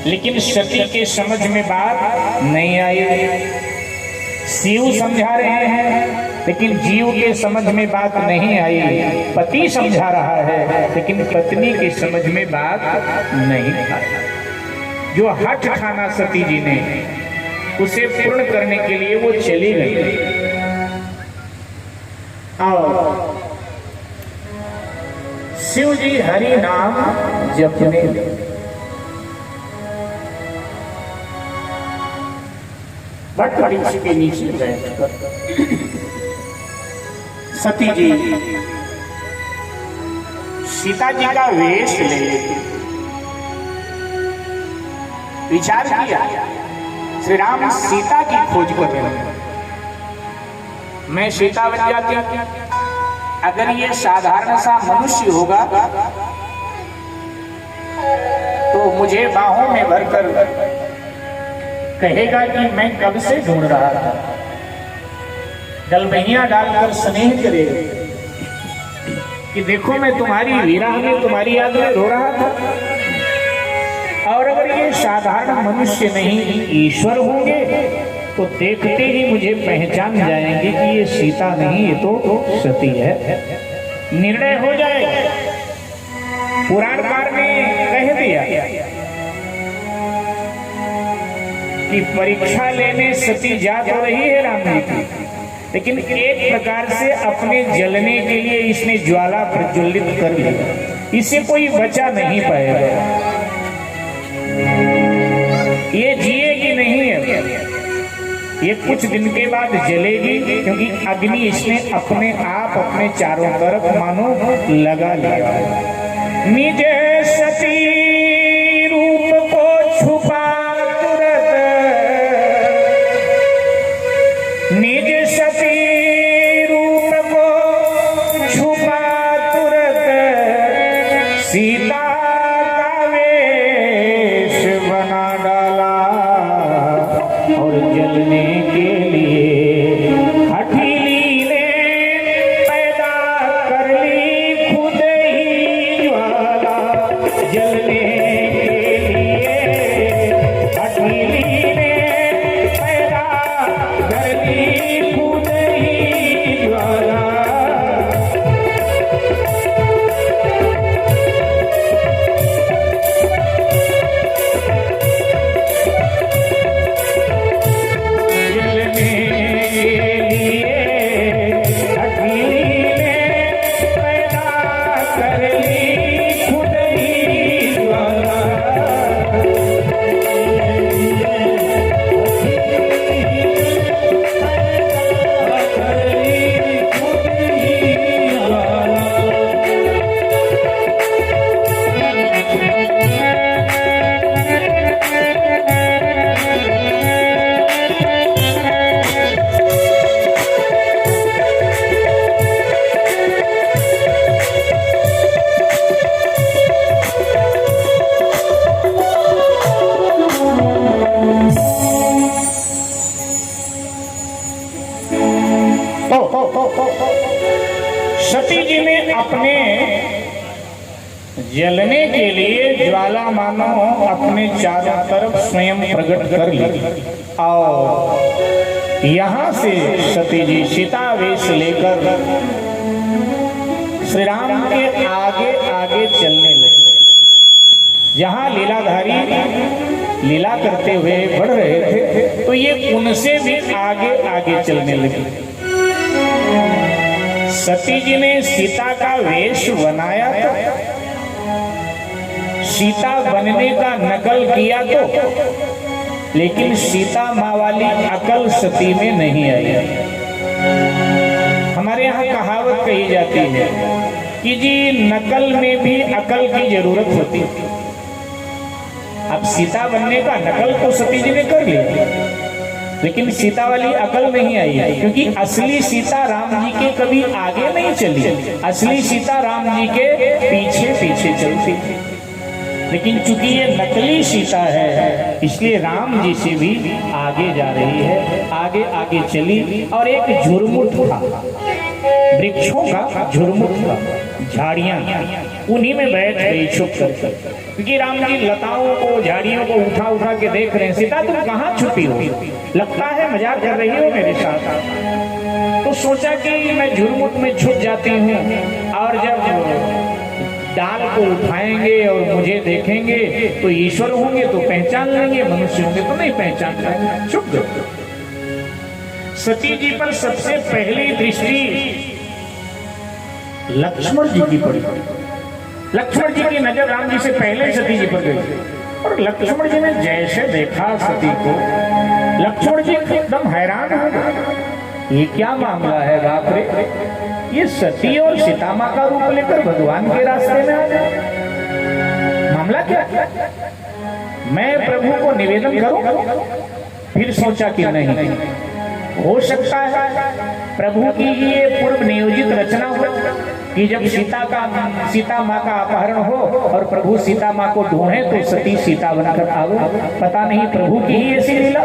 लेकिन सती के समझ में बात नहीं आई। शिव समझा रहे हैं लेकिन जीव के समझ में बात नहीं आई। पति समझा रहा है लेकिन पत्नी के समझ में बात नहीं आई। जो हठ ठाना सती जी ने उसे पूर्ण करने के लिए वो चली गई। और शिव जी हरि नाम जपने लगे। बट वृक्ष के नीचे बैठकर सती जी सीता जी का वेश ले लेते। विचार किया श्री राम सीता की खोज कर रहे हैं, मैं सीता बन जाती। अगर ये साधारण सा मनुष्य होगा तो मुझे बाहों में भरकर कहेगा कि मैं कब से ढूंढ रहा था। गलबहियां डालकर स्नेह करेगा कि देखो मैं तुम्हारी विरह में तुम्हारी याद में रो रहा था। और अगर ये साधारण मनुष्य नहीं ईश्वर होंगे तो देखते ही मुझे पहचान जाएंगे कि ये सीता नहीं, ये तो सती है। निर्णय हो जाए। पुराणकार ने कह दिया कि परीक्षा लेने सती जा तो रही है राम जी की, लेकिन एक प्रकार से अपने जलने के लिए इसने ज्वाला प्रज्वलित कर ली। इसे कोई बचा नहीं पाएगा। ये जिएगी नहीं है, ये कुछ दिन के बाद जलेगी, क्योंकि अग्नि इसने अपने आप अपने चारों तरफ मानो लगा लिया। निज सती रूप को छुपा तुरंत, निज सती रूप को छुपा तुरंत, सीता का वेश बना डाला और जलने के लिए हठीली ने पैदा कर ली खुद ही ज्वाला। जलने के लिए हठीली ने पैदा कर ली खुद ही ज्वाला। सती जी ने अपने जलने के लिए ज्वाला मानो अपने चारों तरफ स्वयं प्रकट कर ली। और यहां से सती जी सीता वेश लेकर श्री राम के आगे आगे चलने लगे। जहां लीलाधारी लीला करते हुए बढ़ रहे थे तो ये उनसे भी आगे आगे चलने लगे। सती जी ने सीता का वेश बनाया तो सीता बनने का नकल किया तो, लेकिन सीता माँ वाली अकल सती में नहीं आई। हमारे यहाँ कहावत कही जाती है कि जी नकल में भी अकल की जरूरत होती है। अब सीता बनने का नकल तो सती जी ने कर लिया, लेकिन सीता वाली अकल नहीं आई है, क्योंकि असली सीता राम जी के कभी आगे नहीं चली, असली सीता राम जी के पीछे पीछे चलती। लेकिन चूंकि ये नकली सीता है इसलिए राम जी से भी आगे जा रही है। आगे आगे चली और एक झुरमुट था, वृक्षों का झुरमुट था, झाड़ियां उन्हीं में बैठ गई छुप कर, क्योंकि राम जी लताओं को झाड़ियों को उठा उठा के देख रहे हैं। सीता तुम कहाँ छुपी हो, लगता है मजाक कर रही हो मेरे साथ। तो सोचा कि मैं झुरमुट में छुप जाती हूँ, और जब डाल को उठाएंगे और मुझे देखेंगे तो ईश्वर होंगे तो पहचान लेंगे, मनुष्य होंगे तो नहीं पहचान पाएंगे। छुप गए। सती जी पर सबसे पहली दृष्टि लक्ष्मण जी की पड़ी। लक्ष्मण जी की नजर राम जी से पहले सती जी पर गई, और लक्ष्मण जी ने जैसे देखा सती को, लक्ष्मण जी एकदम हैरान हो गए। ये क्या मामला है बाप रे, ये सती और सीता मां का रूप लेकर भगवान के रास्ते में आ गए, मामला क्या? मैं प्रभु को निवेदन करूं? फिर सोचा कि नहीं, हो सकता है प्रभु की ये पूर्व नियोजित रचना हो कि जब सीता माँ का अपहरण हो और प्रभु सीता माँ को ढूंढे तो सती सीता बनकर आओ। पता नहीं प्रभु की ही ऐसी लीला।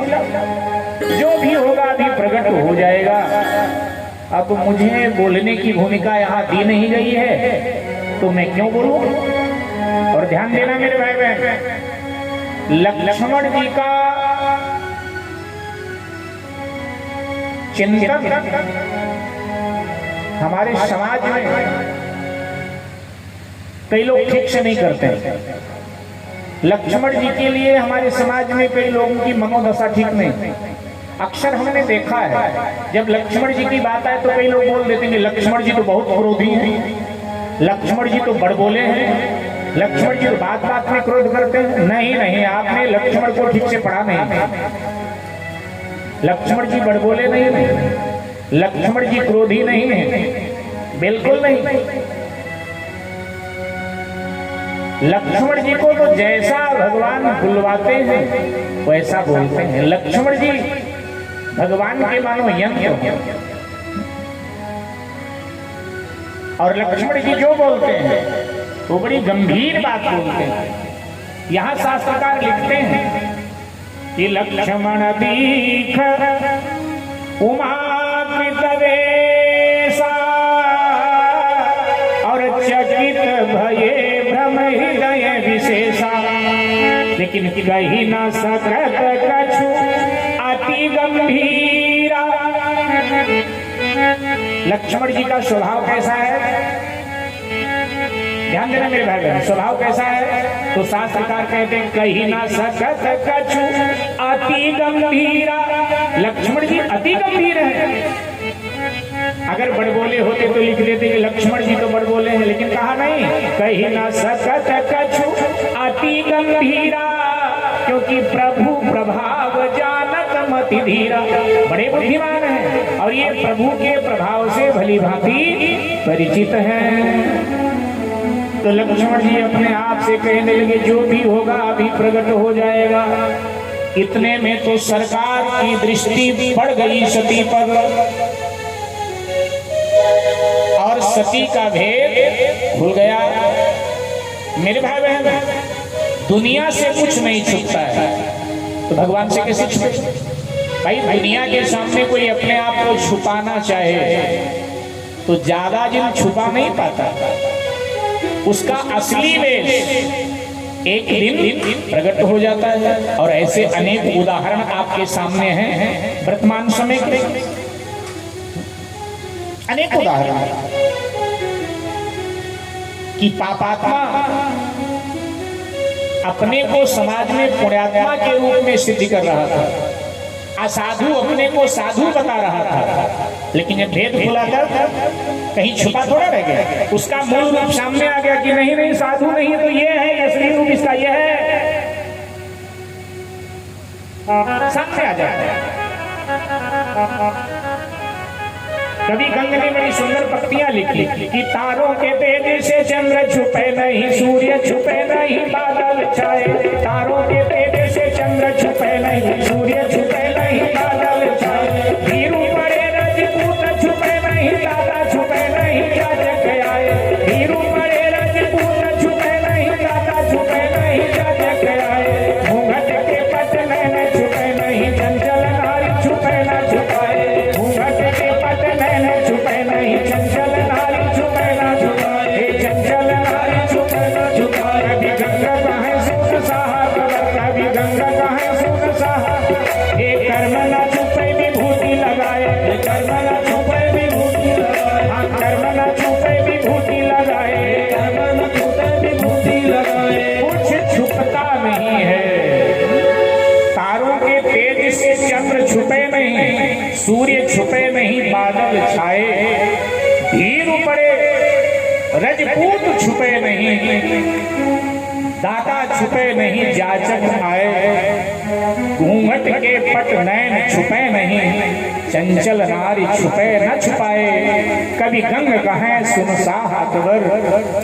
जो भी होगा अभी प्रकट हो जाएगा। अब मुझे बोलने की भूमिका यहाँ दी नहीं गई है तो मैं क्यों बोलूं? और ध्यान देना मेरे भाई बहन, लक्ष्मण जी का चिंतन हमारे समाज में कई लोग ठीक से नहीं करते हैं। लक्ष्मण जी के लिए हमारे समाज में कई लोगों की मनोदशा ठीक नहीं। अक्सर हमने देखा है जब लक्ष्मण जी की बात आए तो कई लोग बोल देते हैं लक्ष्मण जी तो बहुत क्रोधी हैं, लक्ष्मण जी तो बड़बोले हैं, लक्ष्मण जी तो बात बात में क्रोध करते हैं। नहीं, आपने लक्ष्मण को ठीक से पढ़ा नहीं। लक्ष्मण जी बड़बोले नहीं है, लक्ष्मण जी क्रोधी नहीं है, बिल्कुल नहीं। लक्ष्मण जी को तो जैसा भगवान बुलवाते हैं वैसा बोलते हैं। लक्ष्मण जी भगवान के मानो यंत्र हैं, और लक्ष्मण जी जो बोलते हैं वो बड़ी गंभीर बात बोलते हैं। यहाँ शास्त्रकार लिखते हैं कि लक्ष्मण दीख उमा कृतवेशा और चकित भये भ्रम हृदय विशेषा, लेकिन कही न सकत कछु अति गंभीरा। लक्ष्मण जी का स्वभाव कैसा है? ध्यान देना मेरे भाई बहन, स्वभाव कैसा है? तो शास्त्रकार कहते हैं कही ना सकत कछु अति गंभीरा। लक्ष्मण जी अति गंभीर है। अगर बड़बोले होते तो लिख देते कि लक्ष्मण जी तो बड़बोले हैं, लेकिन कहा नहीं, कही ना सकत कछु अति गंभीरा, क्योंकि प्रभु प्रभाव जानत मति धीरा। बड़े बुद्धिमान हैं और ये प्रभु के प्रभाव से भली भांति परिचित हैं। तो लक्ष्मण जी अपने आप से कहने लगे जो भी होगा अभी प्रकट हो जाएगा। इतने में तो सरकार की दृष्टि पड़ गई सती पर, और सती का भेद खुल गया। मेरे भाई बहन, दुनिया से कुछ नहीं छुपता है तो भगवान से कैसे छुपे? भाई दुनिया के सामने कोई अपने आप को छुपाना चाहे तो ज्यादा दिन छुपा नहीं पाता। उसका असली वेश एक दिन प्रकट हो जाता है, और ऐसे अनेक उदाहरण आपके सामने हैं वर्तमान समय के। अनेक उदाहरण कि पापात्मा अपने को समाज में पुण्यात्मा के रूप में सिद्ध कर रहा था, असाधु अपने को साधु बता रहा था, लेकिन जब भेद खुला था कहीं छुपा थोड़ा रह गया। उसका मूल रूप सामने आ गया कि नहीं साधु नहीं तो ये है, असली रूप इसका ये है, सामने आ जाता है। कभी गंग ने बड़ी सुंदर पंक्तियां लिखी कि तारों के तेज से चंद्र छुपे नहीं, सूर्य छुपे नहीं, बादल छाए। तारों के तेज से चंद्र छुपे नहीं, सूर्य छुपे नहीं, बादल छाए। वीरू पड़े रजपूत छुपे नहीं, दादा छुपे नहीं, जाजक आए। वीरू पड़े रजपूत छुपे नहीं, दादा छुपे नहीं, जाजक आए। घूंघट के पट नैन छुपे नहीं, चंचल नारी छुपे न छुपाए। घूंघट के पट नैन छुपे नहीं, चंचल नारी छुपे न छुपाए। चंचल नारी नहीं है। तारों के तेज से चंद्र छुपे नहीं, सूर्य छुपे नहीं, बादल छाए, भीड़ पड़े रजपूत छुपे नहीं, दाता छुपे नहीं, जाचक आए, घूंघट के पट नैन छुपे नहीं, चंचल नारी छुपे न छुपाए, कभी गंग कहें सुन सा हाथवर,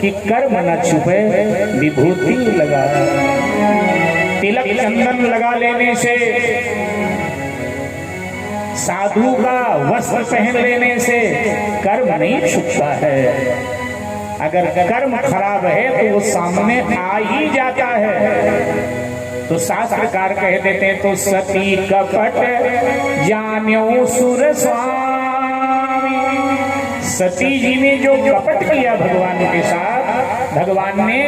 कि कर्म न छुपे विभूति लगा। तिलक चंदन लगा लेने से, साधु का वस्त्र पहन लेने से कर्म नहीं छुपता है। अगर कर्म खराब है तो वो सामने आ ही जाता है। तो शास्त्रकार कह देते हैं, तो सती कपट जान्यो सुर स्वामी। सती जी ने जो कपट किया भगवान के साथ, भगवान ने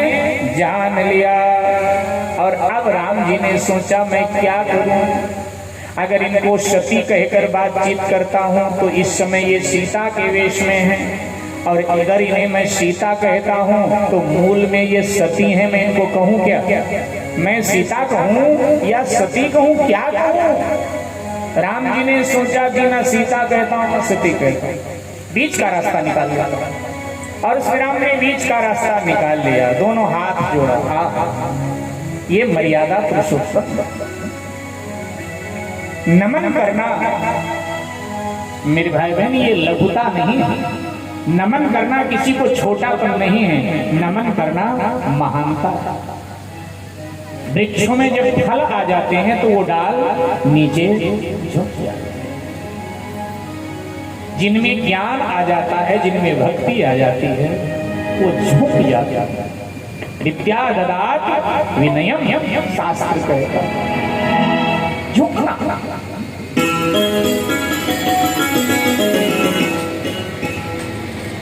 जान लिया। और अब राम जी ने सोचा मैं क्या करूं, अगर इनको सती कहकर बातचीत करता हूं तो इस समय ये सीता के वेश में है, और अगर इन्हें मैं सीता कहता हूं तो मूल में ये सती है, मैं इनको कहूं क्या? मैं सीता कहूं या सती कहूं, क्या कहूं? राम जी ने सोचा कि ना सीता कहता हूं ना सती कहता हूं, बीच का रास्ता निकाल लिया। और श्री राम ने बीच का रास्ता निकाल लिया, दोनों हाथ जोड़ा। ये मर्यादा पुरुषोत्तम। नमन करना मेरे भाई बहन ये लघुता नहीं है, नमन करना किसी को छोटापन नहीं है, नमन करना महानता। वृक्षों में जब फल आ जाते हैं तो वो डाल नीचे झुक जाते हैं। जिनमें ज्ञान आ जाता है, जिनमें भक्ति आ जाती है, वो झुक जाता है। विद्या ददात विनयम शास्त्र कहता है, झुकना।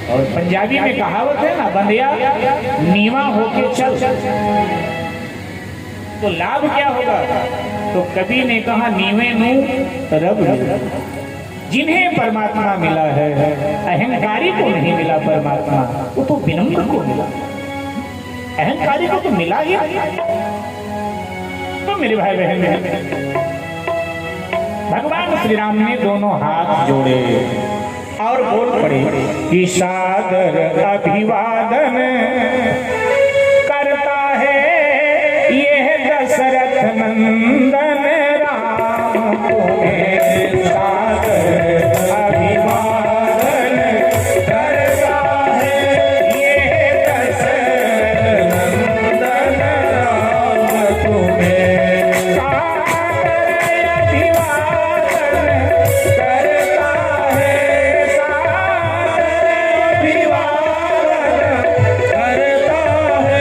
और पंजाबी में कहावत है ना, बंदिया नीवा होके चल। तो लाभ क्या होगा? तो कवि ने कहा नीवे नू रब। जिन्हें परमात्मा मिला है, अहंकारी को नहीं मिला परमात्मा, वो तो विनम्र को मिला। अहंकारी को तो मिला ही नहीं। तो मेरे भाई बहन, भगवान श्री राम ने दोनों हाथ जोड़े और बोल पड़े कि सादर अभिवादन करता है ये दशरथ नंदन राम तुम्हें। सादर अभिवादन करता है ये दशरथ नंदन राम तुम्हें। सादर अभिवादन करता है,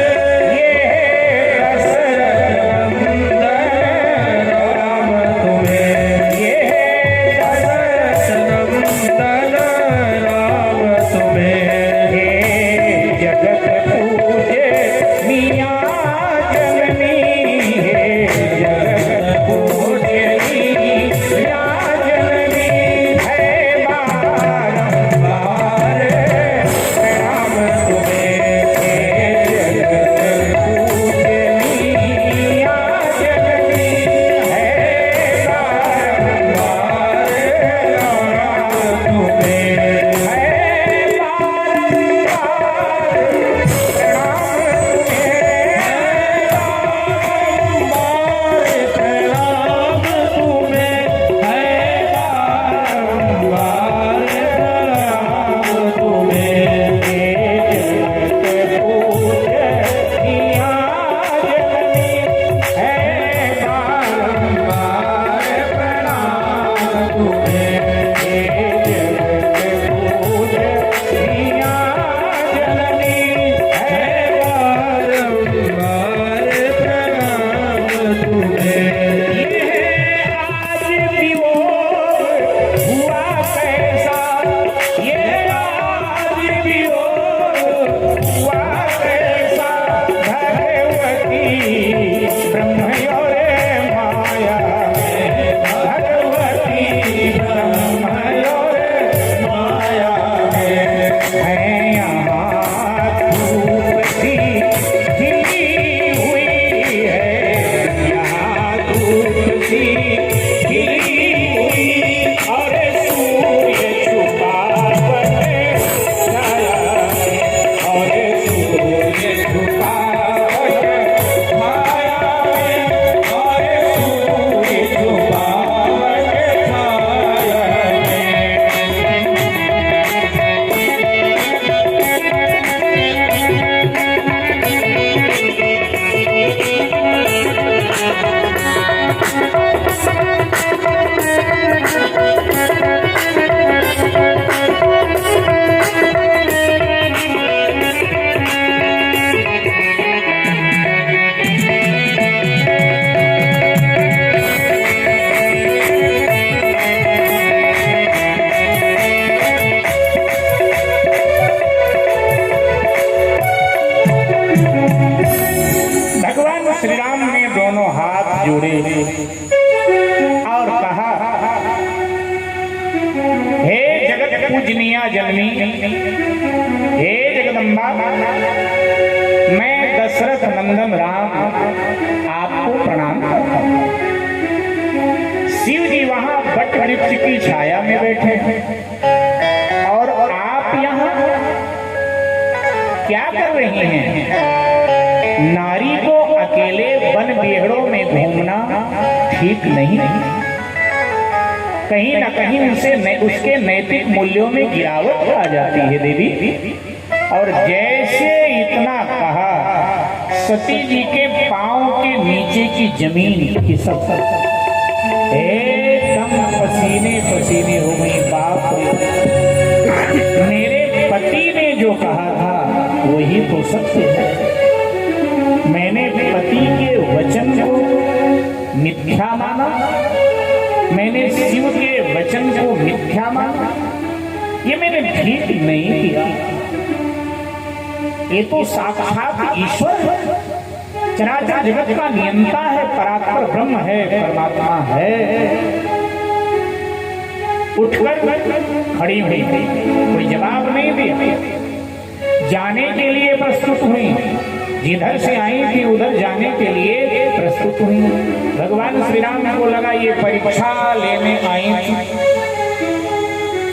दोनों हाथ जोड़े और कहा, हे जगत पूजनीया जननी, हे जगदम्बा, मैं दशरथ नंदन राम आपको प्रणाम करता हूं। शिव जी वहां बट वृक्ष की छाया में बैठे हैं और आप यहाँ क्या कर रही हैं? नारी को अकेले वन बेहड़ों में घूमना ठीक नहीं, कहीं ना कहीं उसके नैतिक मूल्यों में गिरावट आ जाती है देवी। और जैसे इतना कहा, सती जी के पांव के नीचे की जमीन खिसक एकदम पसीने पसीने हो गई। बाप रे, मेरे पति ने जो कहा था वही तो सत्य है। मैंने पति के वचन को मिथ्या माना, मैंने शिव के वचन को मिथ्या माना, ये मैंने ठीक नहीं किया। ये तो साक्षात ईश्वर है, चराचर जगत का नियंता है, परात्पर ब्रह्म है, परमात्मा है। उठकर खड़ी हुई, कोई जवाब नहीं दिया। जाने के लिए प्रस्तुत हुई, जिधर से आई थी उधर जाने के लिए प्रस्तुत हुई। भगवान श्री राम को लगा ये परीक्षा लेने आई थी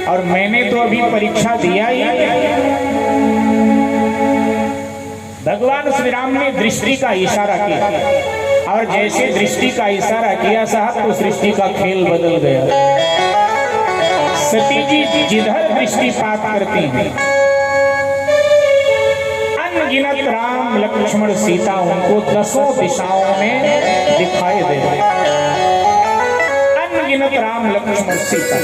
और मैंने तो अभी परीक्षा दिया ही। भगवान श्री राम ने दृष्टि का इशारा किया और जैसे दृष्टि का इशारा किया साहब तो सृष्टि का खेल बदल गया। सती जी जिधर दृष्टिपात करती हैं, अनगिनत राम लक्ष्मण सीता उनको दसों दिशाओं में दिखाई दे रहे। अनगिनत राम लक्ष्मण सीता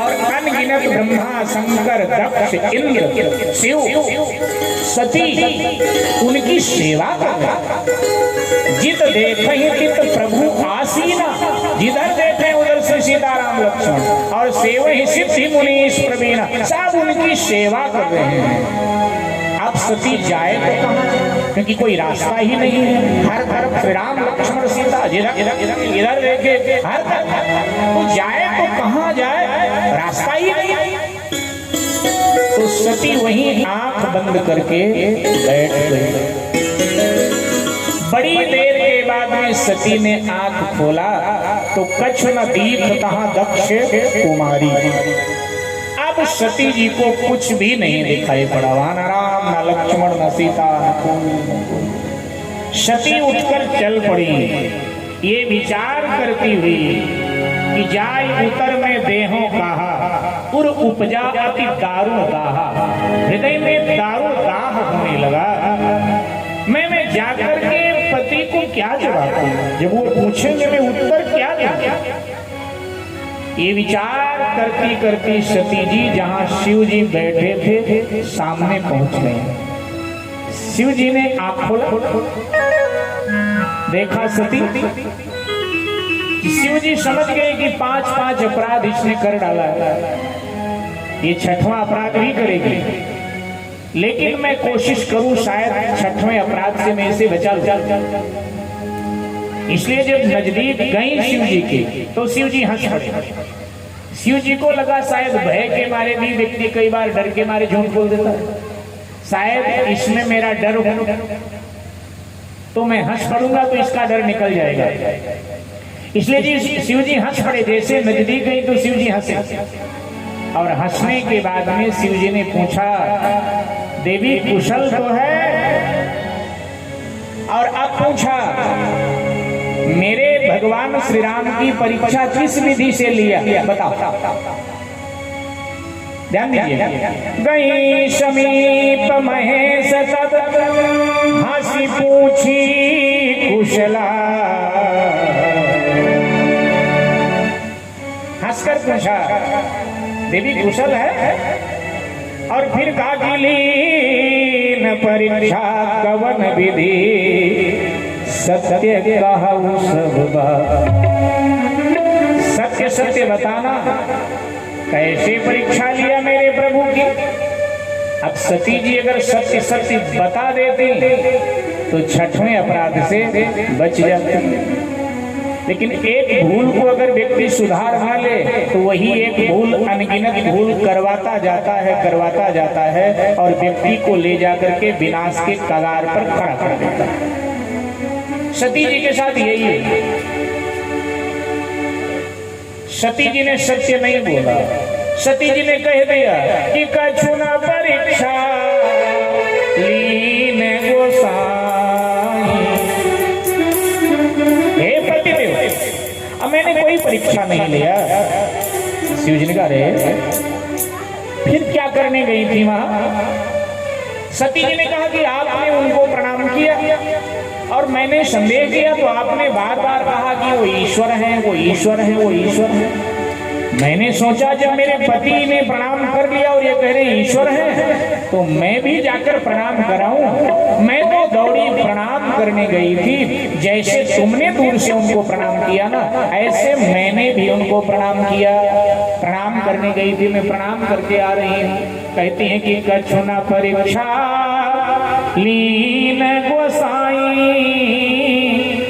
और अनगिनत ब्रह्मा शंकर दक्ष इंद्र शिव सती उनकी सेवा कर रहे। जित देखे तित प्रभु आसीना, जिधर देखे उधर से सीताराम लक्ष्मण और सेव ही सिद्धि मुनीश प्रवीण, सब उनकी सेवा कर रहे हैं। अब सती जाए तो कहां, क्योंकि कोई रास्ता ही नहीं है। हर तरफ श्री राम लक्ष्मण सीता, इधर देखे हर तरफ, तो जाए तो कहां जाए, रास्ता ही नहीं। तो सती वहीं आंख बंद करके बैठ गई। बड़ी देर के बाद में सती ने आंख खोला तो कछ न दीप तहां दक्ष कुमारी। अब सती जी को कुछ भी नहीं दिखाई पड़ा, वहां न राम न लक्ष्मण न सीता न कोई। सती उठकर चल पड़ी, ये विचार करती हुई कि जाय उतर में देहों कहा उर उपजा अति दारू दाहा। हृदय में दारू दाह होने लगा। मैं जाकर के पति को क्या जवाब दूं, जब वो पूछेंगे मैं उत्तर क्या दूं। ये विचार करती करती सती जी जहां शिव जी बैठे थे सामने पहुंच गए। शिव जी ने आंख खोला, देखा सती। शिव जी समझ गए कि 5-5 अपराध इसने कर डाला है, ये 6वां अपराध भी करेगी, लेकिन मैं कोशिश करूं शायद 6वें अपराध से मैं इसे बचा लूं। इसलिए जब नजदीक गई शिव जी की तो शिव जी हंस पड़े। शिव जी को लगा शायद भय के मारे भी व्यक्ति कई बार डर के मारे झूठ बोल देता है, शायद इसमें मेरा डर हो तो मैं हंस पड़ूंगा तो इसका डर निकल जाएगा। इसलिए जी शिव जी हंस पड़े। जैसे नजदीक गई तो शिव जी हंसे और हंसने के बाद में शिव जी ने पूछा, देवी कुशल तो है? और अब पूछा, मेरे भगवान श्री राम की परीक्षा किस विधि से लिया, बताओ। ध्यान दीजिए। गई समीप महेश तब हंसी पूछी कुशला। हंसकर पूछा, देवी कुशल है? और फिर कहा, लीन परीक्षा कवन विधि सत्य कहूं सब बात। सत्य सत्य बताना, कैसे परीक्षा लिया मेरे प्रभु की। अब सती जी अगर सत्य सत्य बता देती तो छठवें अपराध से बच जाते हैं। लेकिन एक भूल को अगर व्यक्ति सुधार ना ले तो वही एक भूल अनगिनत भूल करवाता जाता है और व्यक्ति को ले जाकर के विनाश के कगार पर खड़ा कर देता है। सती जी के साथ यही है। सती जी ने सत्य नहीं बोला। सती जी ने कह दिया कि कछु न परीक्षा लीन गोसाई। हे पतिदेव, अब मैंने कोई परीक्षा नहीं लिया। शिव जी ने कहा रे फिर क्या करने गई थी वहां? सती जी ने कहा कि आपने उनको प्रणाम किया और मैंने संदेह किया तो आपने बार बार कहा कि वो ईश्वर हैं, वो ईश्वर हैं, वो ईश्वर हैं। मैंने सोचा जब मेरे पति ने प्रणाम कर लिया और ये कह रहे ईश्वर हैं तो मैं भी जाकर प्रणाम कराऊं। मैं तो दौड़ी प्रणाम करने गई थी। जैसे तुमने दूर से उनको प्रणाम किया ना, ऐसे मैंने भी उनको प्रणाम किया। प्रणाम करने गई थी, मैं प्रणाम करके आ रही हूँ। कहती हैं कि कछु न परीक्षा लीन गोसाई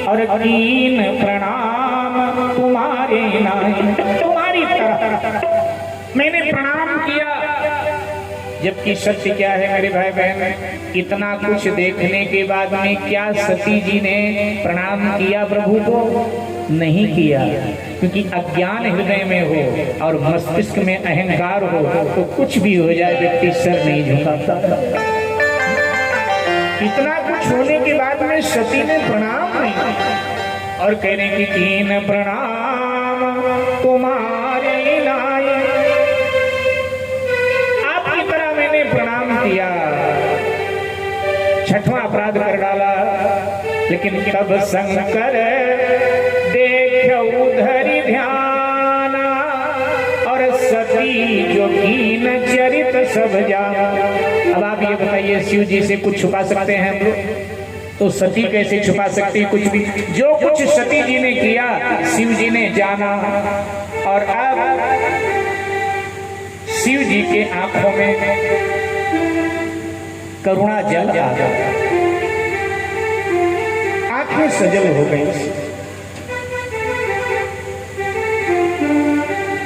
और कीन प्रणाम तुम्हारे नाई। तुम्हारी तरह मैंने प्रणाम किया। जबकि सत्य क्या है मेरे भाई बहन, इतना कुछ देखने के बाद में क्या सती जी ने प्रणाम किया प्रभु को? नहीं किया, क्योंकि अज्ञान हृदय में हो और मस्तिष्क में अहंकार हो तो कुछ भी हो जाए व्यक्ति सर नहीं झुकाता। इतना कुछ होने के बाद में सती ने प्रणाम नहीं किया और कहने की कीन प्रणाम तुम्हारे नाई। आपकी तरह मैंने प्रणाम किया। छठवां अपराध कर डाला। लेकिन तब शंकर देख उधरी ध्यान और सती जो कीन चरित सब जाना। अब आप ये बताइए, शिव जी से कुछ छुपा सकते हैं हम लोग? तो सती कैसे छुपा सकती? कुछ भी। जो कुछ सती जी ने किया शिव जी ने जाना। और अब शिव जी के आंखों में करुणा जल आ गया, आंखें सजल हो गई।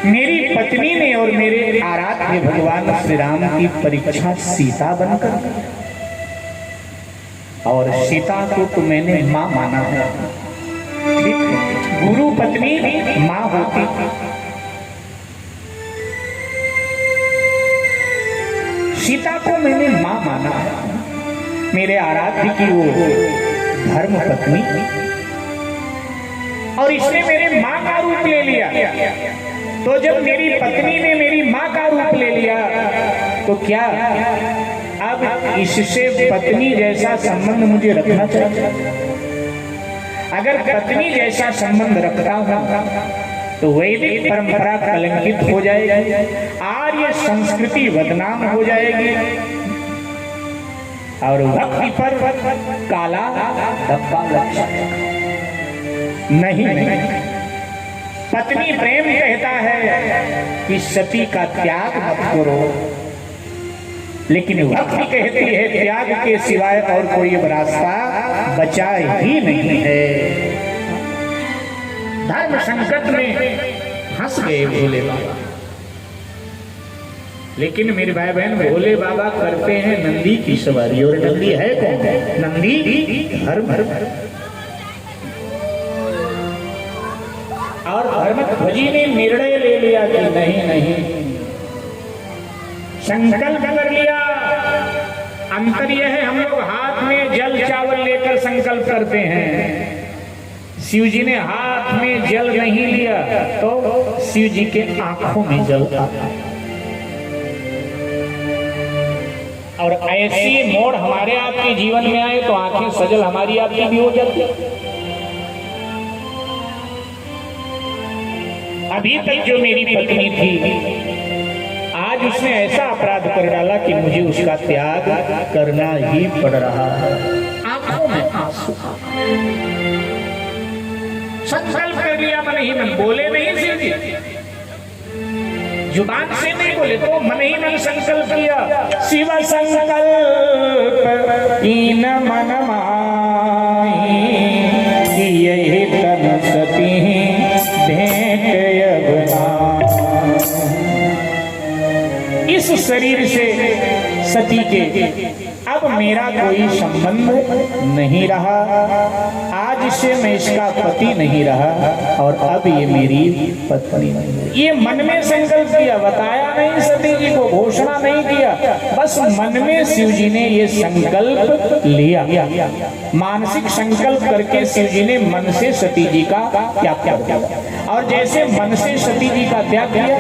मेरी पत्नी ने और मेरे आराध्य भगवान श्री राम की परीक्षा सीता बनकर, और सीता को तो मैंने मां माना है। ठीक है, गुरु पत्नी मां होती। सीता को मैंने मां माना है, मेरे आराध्य की वो धर्म पत्नी, और इसने मेरे मां का रूप ले लिया। तो जब मेरी पत्नी ने मेरी मां का रूप ले लिया तो क्या अब इससे पत्नी जैसा संबंध मुझे रखना चाहिए? अगर पत्नी जैसा संबंध रखता हूं तो वैदिक परंपरा कलंकित हो जाएगी, आर्य संस्कृति बदनाम हो जाएगी और भक्ति पर काला धब्बा लग जाएगा। नहीं, पत्नी प्रेम कहता है कि सती का त्याग मत करो, लेकिन भक्ति कहती है त्याग के सिवाय और कोई रास्ता बचा ही नहीं है। धर्म संकट में हंस गए भोले बाबा। लेकिन मेरे भाई बहन, भोले बाबा करते हैं नंदी की सवारी, और नंदी है कौन? नंदी धर्म। और धर्मध्वजी ने निर्णय ले लिया कि नहीं, संकल्प कर लिया। अंतर यह है, हम लोग हाथ में जल चावल लेकर संकल्प करते हैं, शिव जी ने हाथ में जल नहीं लिया तो शिव जी के आंखों में जल आता। और ऐसी मोड़ हमारे आपके जीवन में आए तो आंखें सजल हमारी आपकी भी हो जाती। अभी तक जो मेरी पत्नी थी, आज उसने ऐसा अपराध कर डाला कि मुझे उसका त्याग करना ही पड़ रहा है। आंखों में आंसू। संकल्प कर लिया मन ही मन, बोले नहीं शिव जी। जुबान से नहीं बोले तो मन ही मन संकल्प किया। शिव संकल्प कीन मन माही, कि यही तन सती भेंट यवना। इस शरीर से सती के अब मेरा कोई संबंध नहीं रहा, आज से मैं इसका पति नहीं रहा और अब ये मेरी पत्नी नहीं। ये मन में संकल्प किया, बताया नहीं सती जी को, घोषणा नहीं किया, बस मन में शिव जी ने ये संकल्प लिया। मानसिक संकल्प करके शिव जी ने मन से सती जी का त्याग किया। और जैसे मन से सती जी का त्याग किया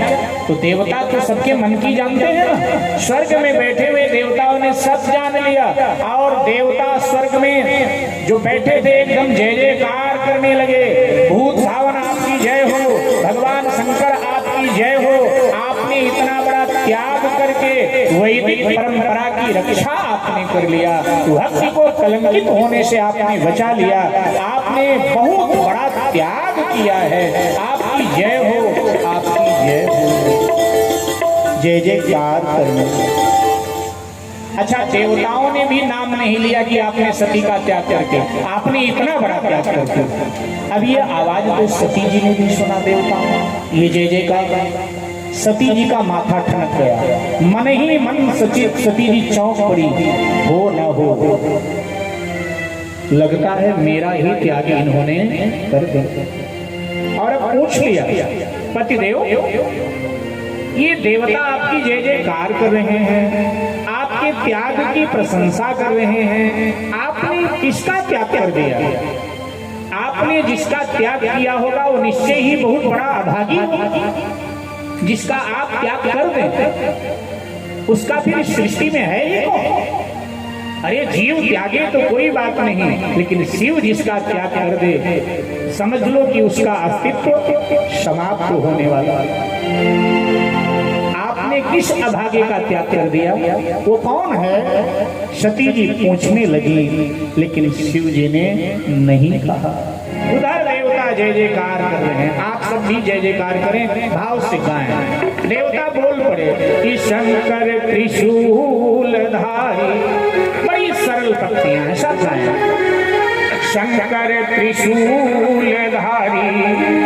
तो देवता तो सबके मन की जानते हैं ना। स्वर्ग में बैठे हुए देवताओं ने सब जान लिया और देवता स्वर्ग में जो बैठे थे एकदम जय जयकार करने लगे। भूत भावन आपकी जय हो, भगवान शंकर आपकी जय हो, आपने इतना बड़ा त्याग करके वैदिक परंपरा की रक्षा आपने कर लिया, भक्ति को कलंकित होने से आपने बचा लिया, आपने बहुत बड़ा त्याग किया है, आपकी जय हो, आपकी जय हो, जय जयकार करने। अच्छा, देवताओं ने भी नाम नहीं लिया कि आपने सती का त्याग करके, आपने इतना बड़ा त्याग करके। अब ये आवाज तो सती जी ने भी सुना, देवताओं ये जय जयकार। सती जी का माथा ठनक गया, मन ही मन सती जी चौंक पड़ी, हो न हो, लगता है मेरा ही त्याग इन्होंने कर दिया। और अब पूछ लिया पतिदेव, ये देवता आपकी जय जयकार कर रहे हैं, आपके त्याग की प्रशंसा कर रहे हैं, आपने किसका त्याग कर दिया? आपने जिसका त्याग किया होगा वो निश्चय ही बहुत बड़ा अभागी होगा। जिसका आप त्याग कर दें उसका फिर सृष्टि में है ही कौन? अरे जीव त्यागे तो कोई बात नहीं, लेकिन शिव जिसका त्याग कर दे समझ लो कि उसका अस्तित्व समाप्त होने वाला। आपने किस अभागे का त्याग कर दिया? वो कौन है? सती जी पूछने लगी, लेकिन शिव जी ने नहीं कहा। उधर देवता जय जयकार कर रहे हैं, आप सब भी जय जयकार करें, भाव से गाएं। देवता बोल पड़े कि शंकर त्रिशूलधारी, बड़ी सरल पंक्तियां हैं, सब गाएं। शंकर त्रिशूलधारी,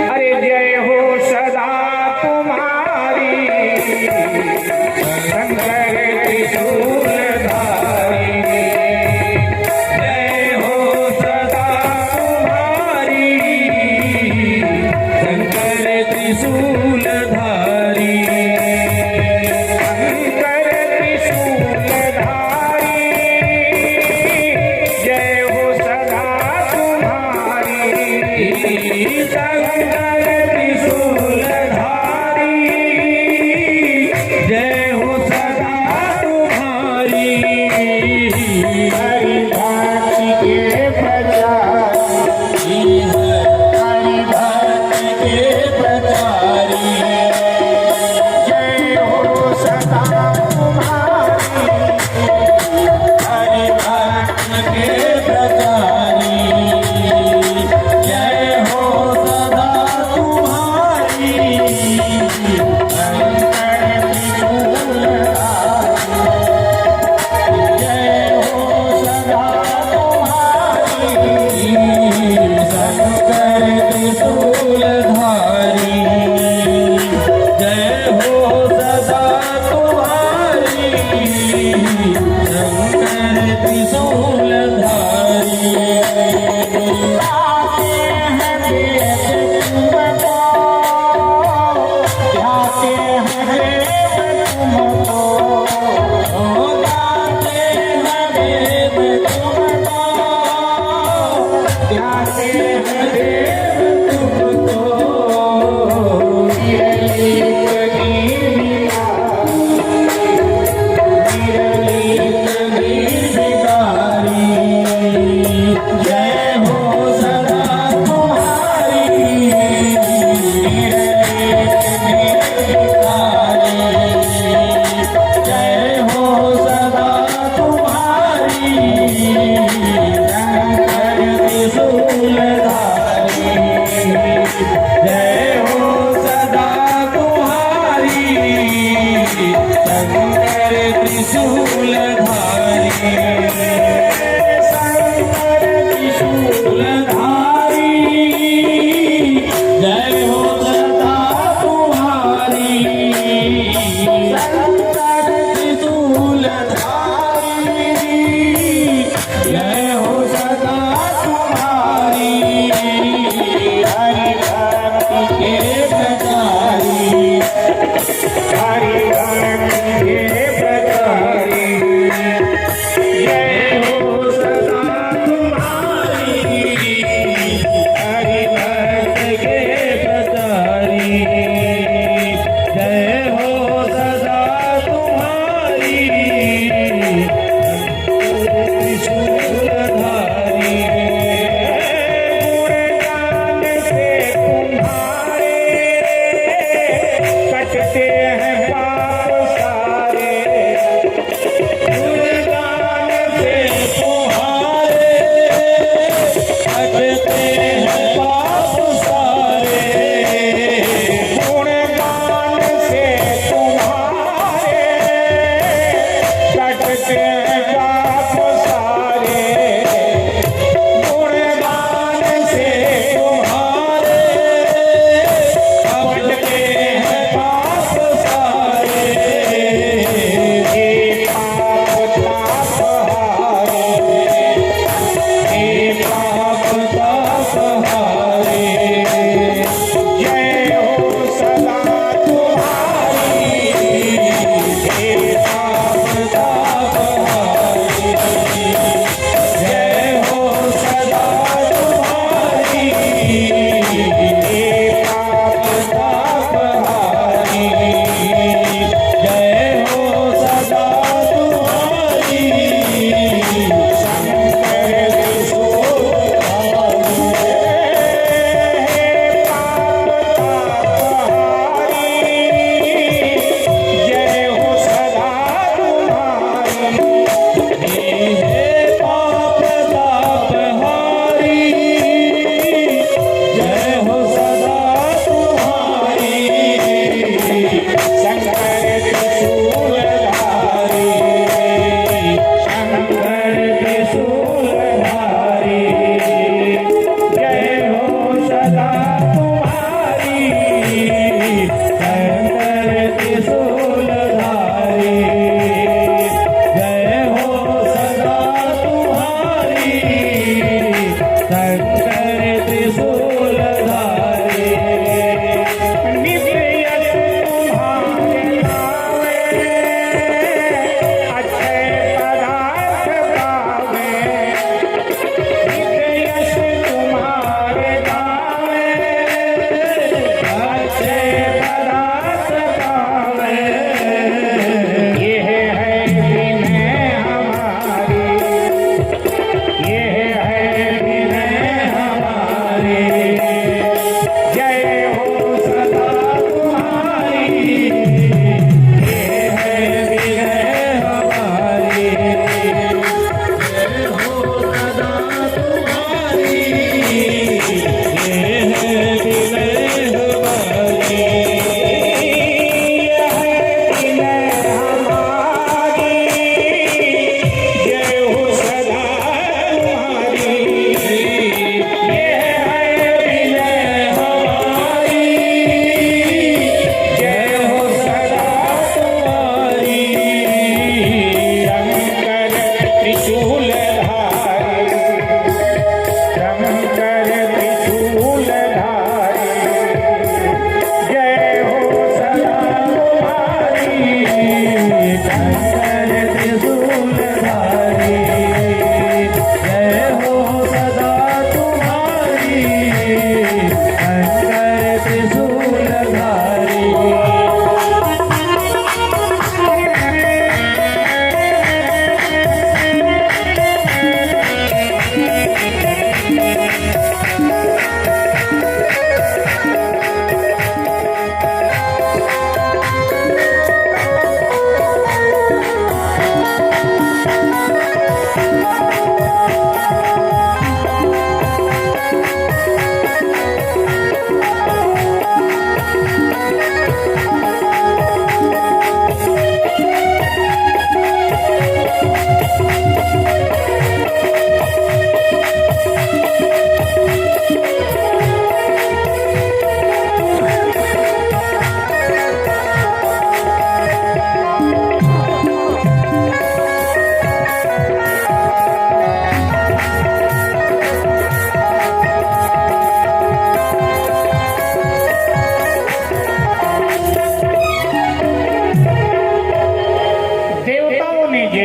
अरे जय हो सदा तुम्हारी, शंकर त्रिशूलधारी, जय हो सदा तुम्हारी, शंकर त्रिशूलधारी, शंकर त्रिशूलधारी, जय हो सदा तुम्हारी, शंकर त्रिशूलधारी, जय हो सदा तुम्हारी। हरिभक्ति के प्रचारी, हरिभक्ति के प्रचारी, जय हो सदा तुम्हारी, हरिभक्ति के प्रचारी, जय हो सदा तुम्हारी, शंकर त्रिशूलधारी, जय हो सदा तुम्हारी, शंकर त्रिशूलधारी, जय हो सदा तुम्हारी, शंकर त्रिशूलधारी। गाते हैं वेद तुमको, गाते हैं वेद तुमको, गाते हैं वेद तुमको, गाते हैं वेद तुमको,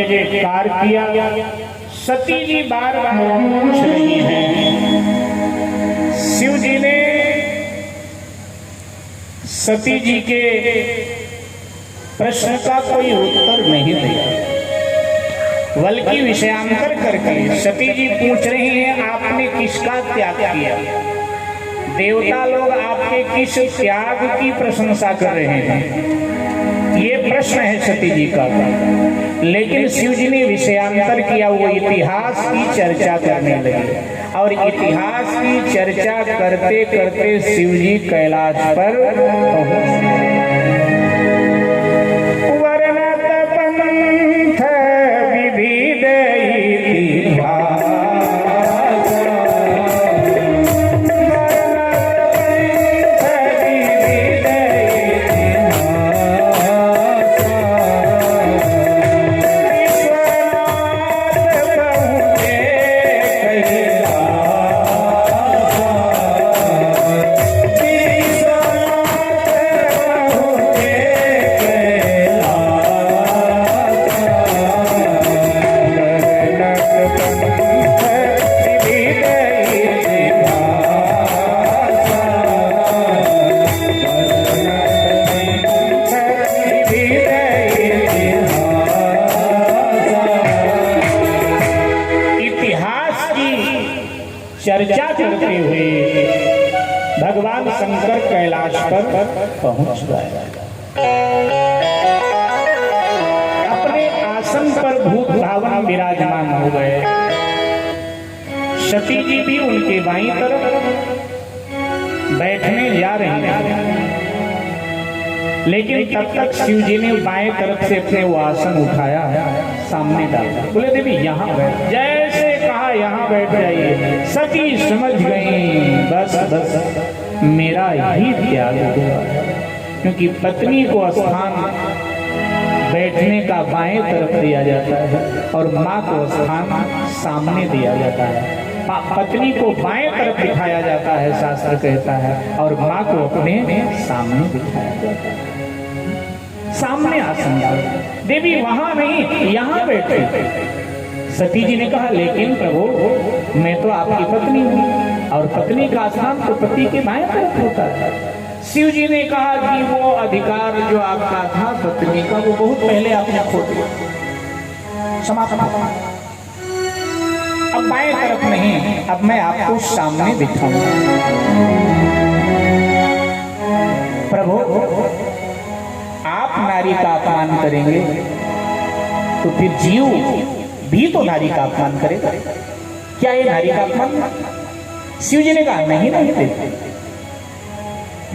जयकार किया। सती जी बार बार पूछ रही हैं। शिव जी ने सती जी के प्रश्न का कोई उत्तर नहीं दिया, बल्कि विषयांतर करके सती जी पूछ रही हैं, आपने किसका त्याग किया? देवता लोग आपके किस त्याग की प्रशंसा कर रहे हैं? ये प्रश्न है सती जी का। लेकिन शिव जी ने विषयांतर किया, वो इतिहास की चर्चा करने लगे। और इतिहास की चर्चा करते करते शिव जी कैलाश पर पहुंच वर्णत पंथ विविध इतिहास चर्चा करते हुए भगवान शंकर कैलाश पर पहुंच गए। अपने आसन पर भूत भावन विराजमान हो गए। सती जी भी उनके बाईं तरफ बैठने जा रही हैं, लेकिन तब तक शिव जी ने बाएं तरफ से अपने वो आसन उठाया, सामने डाला। बोले देवी यहाँ बैठ। जैसे कहा यहाँ बैठ जाइए, सती समझ गई बस बस मेरा ही त्याग हुआ, क्योंकि पत्नी को स्थान बैठने का बाएं तरफ दिया जाता है और माँ को स्थान सामने दिया जाता है। पत्नी को बाएं तरफ दिखाया जाता है, शास्त्र कहता है, और माँ को अपने सामने दिखाया जाता है। सामने आसन पर देवी वहां नहीं, यहाँ बैठे। सती जी ने कहा लेकिन प्रभु मैं तो आपकी पत्नी हूँ और पत्नी का स्थान तो पति के बाएं तरफ होता है। शिव जी ने कहा कि वो अधिकार जो आपका था पत्नी का, वो बहुत पहले आपने खो दिया, समाप्त। अब बाएं तरफ नहीं, अब मैं आपको सामने दिखाऊंगा। प्रभु आप नारी का अपमान करेंगे तो फिर जीव भी तो नारी का अपमान करेगा। क्या ये नारी का अपमान? शिव जी ने कहा नहीं नहीं देखो,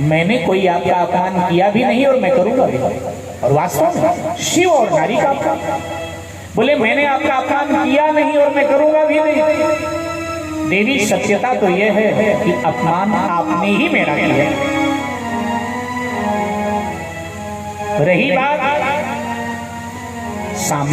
मैंने कोई आपका अपमान किया भी नहीं और मैं करूंगा भी। और वास्तव में शिव और नारी का अपमान, बोले मैंने आपका अपमान किया नहीं और मैं करूंगा भी नहीं। देवी सत्यता तो यह है कि अपमान आपने ही मेरा किया। रही बात सामने